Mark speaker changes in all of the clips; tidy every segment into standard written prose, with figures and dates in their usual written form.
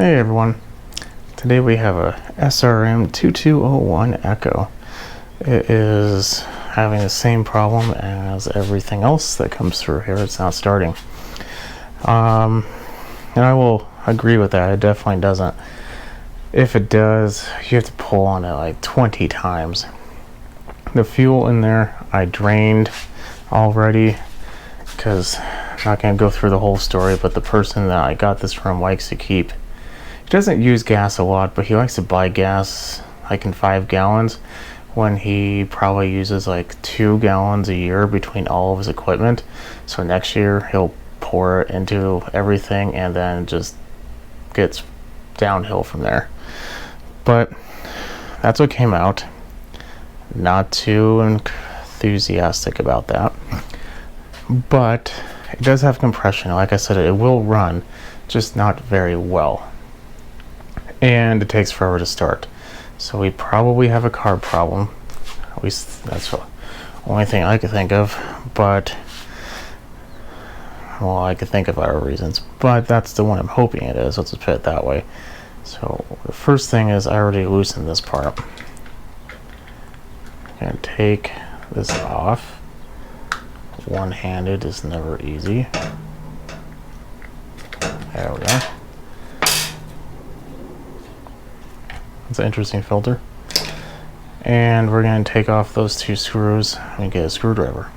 Speaker 1: Hey everyone, today we have a SRM2201 Echo. It is having the same problem as everything else that comes through here. It's not starting. And I will agree with that. It definitely doesn't. If it does, you have to pull on it like 20 times. The fuel in there I drained already because I'm not going to go through the whole story, but the person that I got this from likes to keep. He doesn't use gas a lot, but he likes to buy gas like in 5 gallons when he probably uses like 2 gallons a year between all of his equipment. So next year he'll pour it into everything and then just gets downhill from there. But that's what came out. Not too enthusiastic about that. But it does have compression. Like I said, it will run, just not very well. And it takes forever to start. So we probably have a carb problem. At least that's the only thing I could think of. But, well, I could think of other reasons. But that's the one I'm hoping it is. Let's just put it that way. So the first thing is I already loosened this part. I'm going to take this off. One-handed is never easy. There we go. It's an interesting filter. And we're going to take off those 2 screws and get a screwdriver.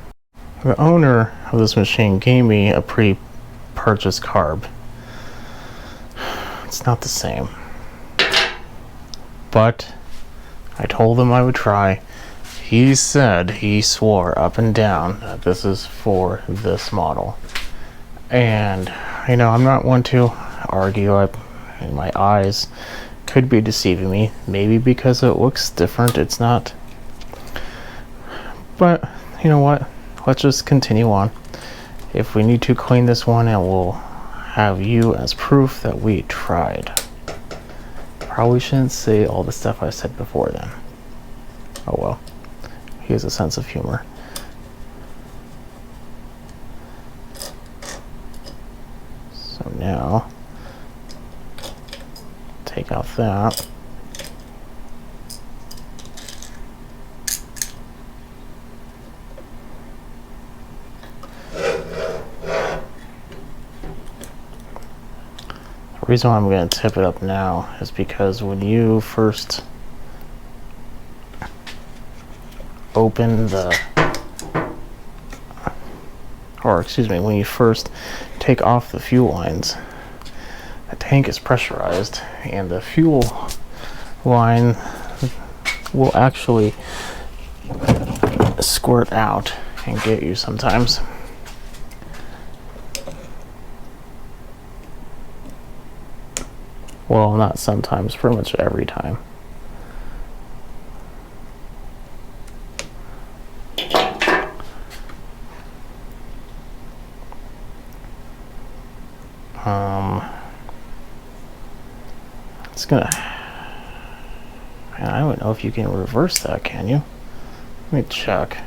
Speaker 1: The owner of this machine gave me a pre-purchased carb. It's not the same. But I told him I would try. He swore up and down that this is for this model. And, you know, I'm not one to argue. My eyes could be deceiving me, maybe because it looks different. It's not, but you know what, let's just continue on. If we need to clean this one, and we'll have you as proof that we tried. Probably shouldn't say all the stuff I said before then. Oh well, he has a sense of humor. So now take off that. The reason why I'm going to tip it up now is because when you first open when you first take off the fuel lines, the tank is pressurized and the fuel line will actually squirt out and get you sometimes. Well, not sometimes, pretty much every time. It's gonna, I don't know if you can reverse that, can you? Let me check.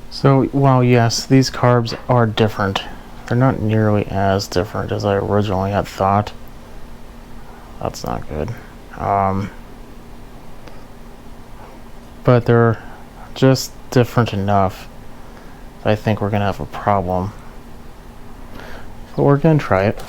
Speaker 1: So, while yes, these carbs are different, they're not nearly as different as I originally had thought. That's not good. But they're just different enough that I think we're gonna have a problem. But we're gonna try it.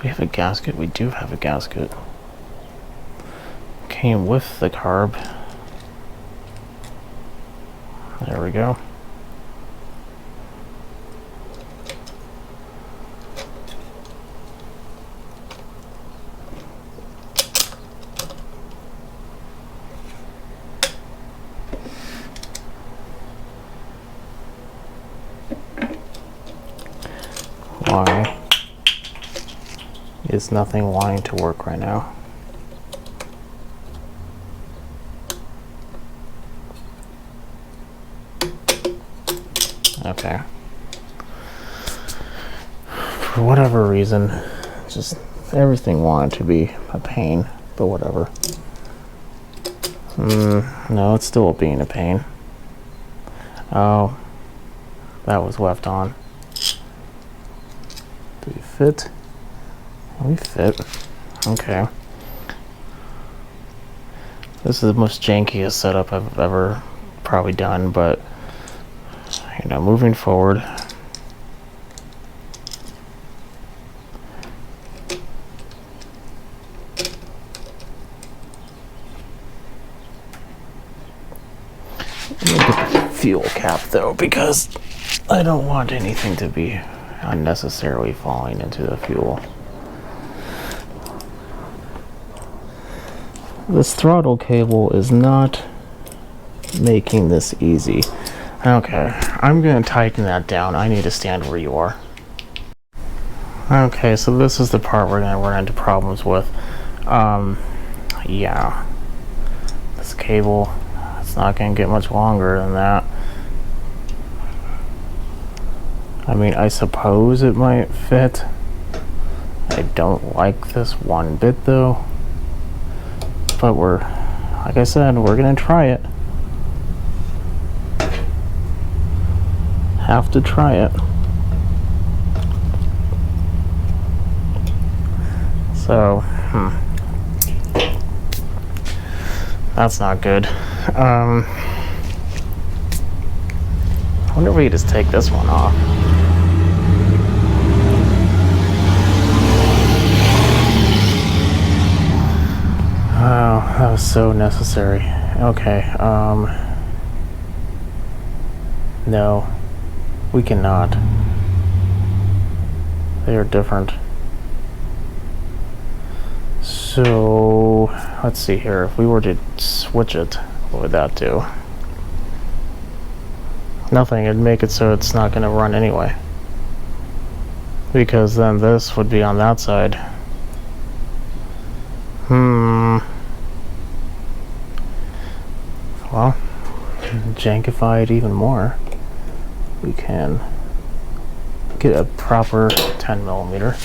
Speaker 1: We have a gasket. We do have a gasket. Came with the carb. There we go. Why is nothing wanting to work right now? Okay. For whatever reason, just everything wanted to be a pain, but whatever. No, it's still being a pain. Oh, that was left on. Do we fit? We fit. Okay. This is the most jankiest setup I've ever probably done, but you know, moving forward. Let me get the fuel cap though, because I don't want anything to be unnecessarily falling into the fuel. This throttle cable is not making this easy. Okay, I'm going to tighten that down. I need to stand where you are. Okay, so this is the part we're going to run into problems with. Yeah. This cable, it's not going to get much longer than that. I mean, I suppose it might fit. I don't like this one bit though. But we're, like I said, we're going to try it. Have to try it. So, that's not good. I wonder if we could just take this one off. Oh, that was so necessary. Okay, no, we cannot. They are different. So, let's see here. If we were to switch it, what would that do? Nothing. It'd make it so it's not going to run anyway. Because then this would be on that side. Well, jankify it even more. We can get a proper 10 millimeter.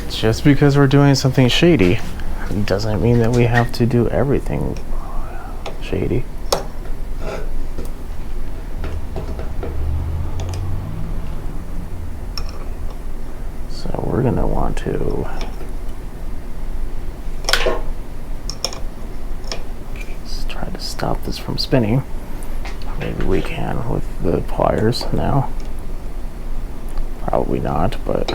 Speaker 1: Just because we're doing something shady doesn't mean that we have to do everything shady. So we're going to want to just try to stop this from spinning. Maybe we can with the pliers now. Probably not, but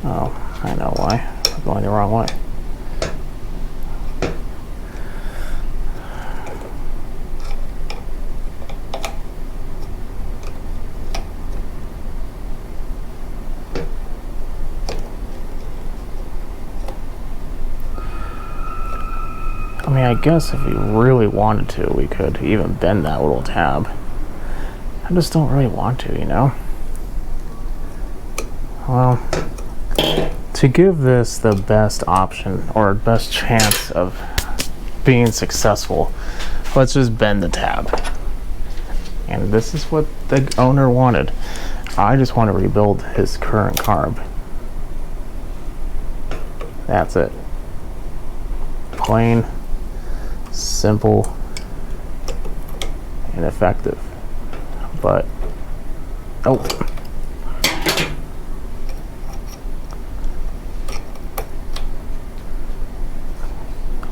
Speaker 1: oh, I know why. I'm going the wrong way. I mean, I guess if we really wanted to, we could even bend that little tab. I just don't really want to, you know? Well, to give this the best option or best chance of being successful, let's just bend the tab. And this is what the owner wanted. I just want to rebuild his current carb. That's it. Plain, simple, and effective. But, oh.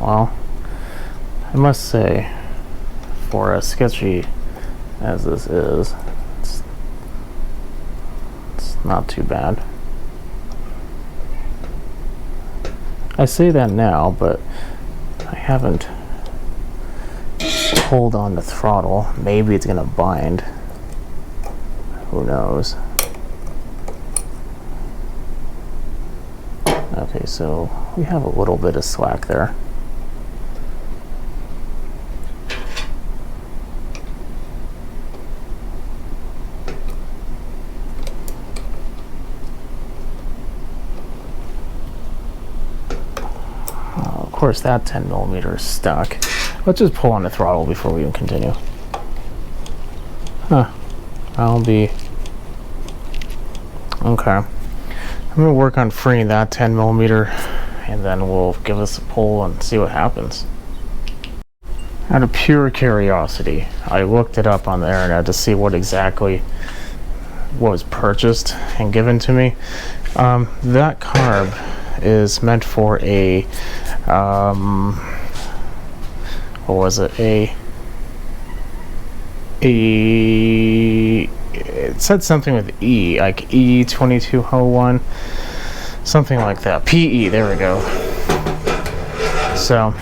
Speaker 1: Well, I must say, for as sketchy as this is, it's not too bad. I say that now, but I haven't pulled on the throttle. Maybe it's gonna bind. Who knows? Okay, so we have a little bit of slack there. course that 10 millimeter is stuck. Let's just pull on the throttle before we even continue. Huh. I'll be... Okay. I'm going to work on freeing that 10 millimeter, and then we'll give us a pull and see what happens. Out of pure curiosity, I looked it up on the internet to see what exactly was purchased and given to me. That carb is meant for a, what was it? It said something with E, like E2201, something like that. PE, there we go. So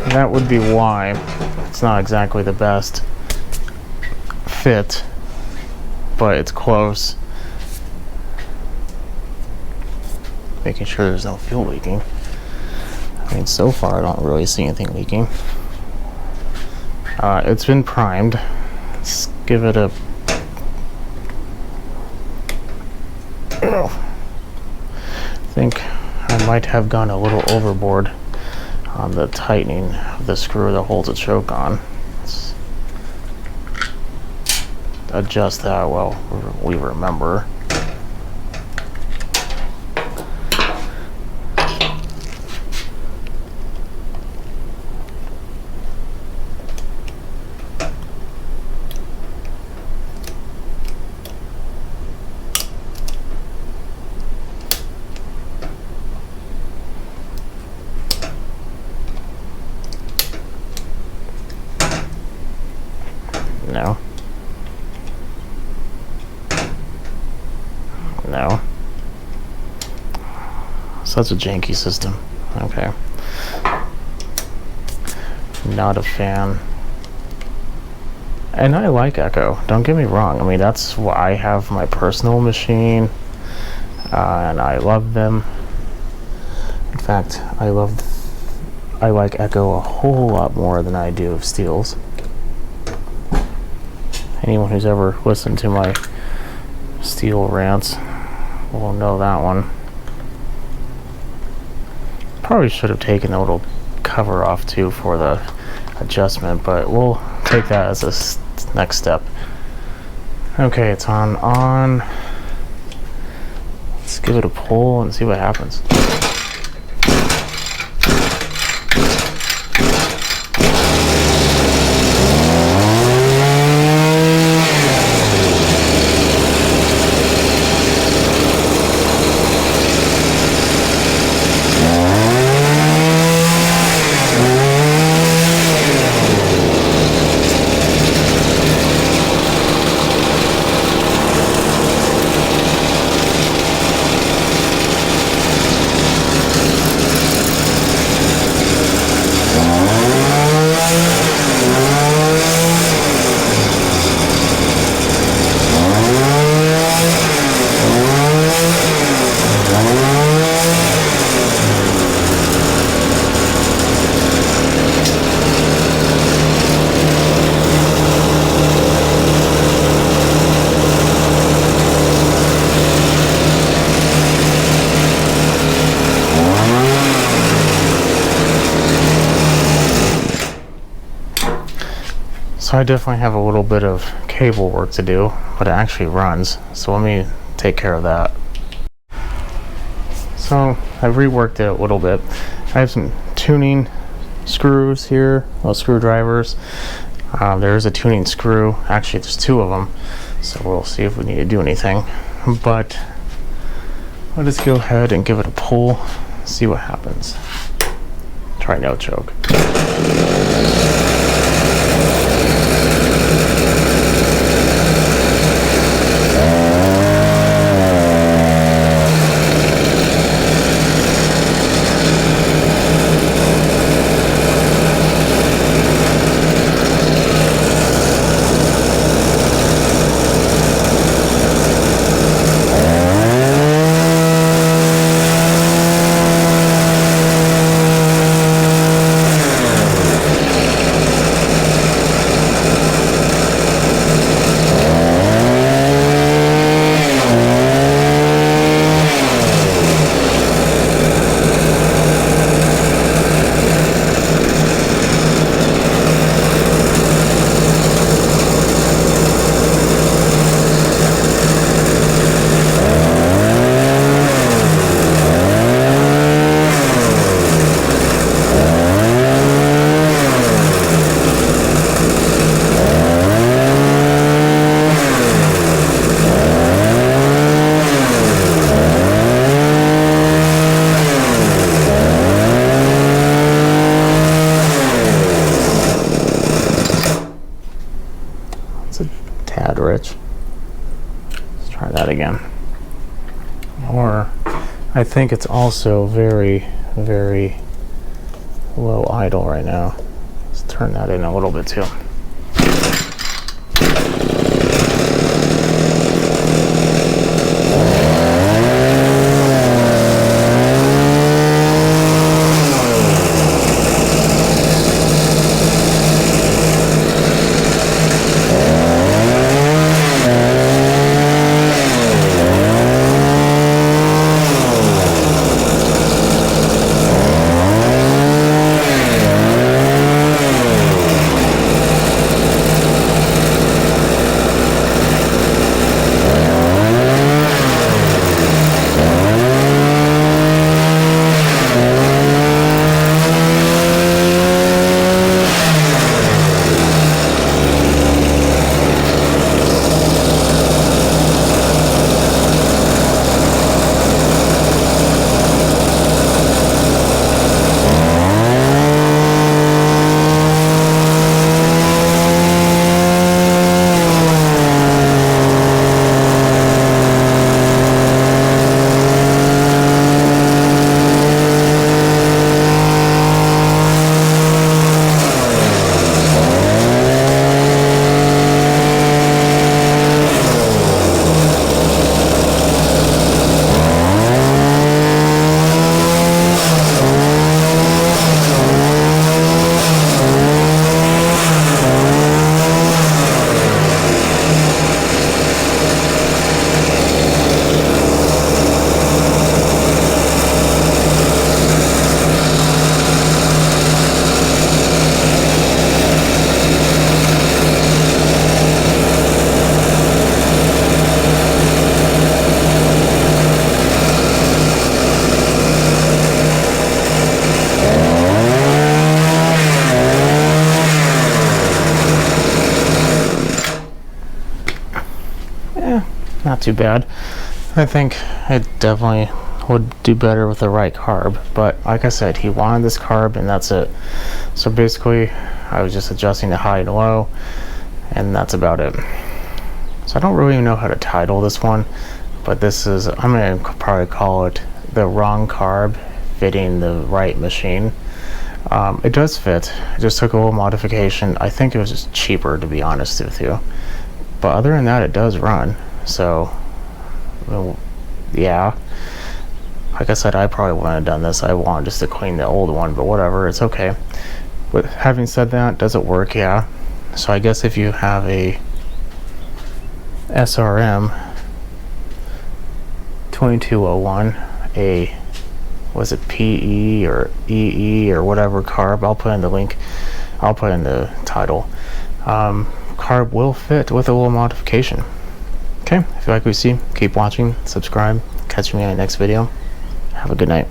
Speaker 1: that would be why it's not exactly the best fit, but it's close. Making sure there's no fuel leaking. I mean, so far I don't really see anything leaking. It's been primed. Let's give it a... I think I might have gone a little overboard on the tightening of the screw that holds the choke on. Let's adjust that while we remember. No. No. Such a janky system. Okay. Not a fan. And I like Echo. Don't get me wrong. I mean, that's why I have my personal machine. And I love them. In fact, I like Echo a whole lot more than I do of Steels. Anyone who's ever listened to my Steel rants will know that one. Probably should have taken the little cover off too for the adjustment, but we'll take that as a next step. Okay, it's on. Let's give it a pull and see what happens. So I definitely have a little bit of cable work to do, but it actually runs. So let me take care of that. So I've reworked it a little bit. I have some tuning screws here, little screwdrivers. There's a tuning screw. Actually, there's two of them. So we'll see if we need to do anything. But let us go ahead and give it a pull, see what happens. Try no choke. or I think it's also very, very low idle right now. Let's turn that in a little bit too. Not too bad. I think it definitely would do better with the right carb, but like I said, he wanted this carb and that's it. So basically I was just adjusting the high and low, and that's about it. So I don't really know how to title this one, but this is, I'm gonna probably call it the wrong carb fitting the right machine. It does fit. It just took a little modification. I think it was just cheaper, to be honest with you, but other than that, it does run. So, well, yeah, like I said, I probably wouldn't have done this. I want just to clean the old one, but whatever, it's okay. But having said that, does it work? Yeah. So I guess if you have a SRM 2201, a, was it PE or EE or whatever carb, I'll put in the link, I'll put in the title. Carb will fit with a little modification. Okay, if you like what you see, keep watching, subscribe, catch me in the next video. Have a good night.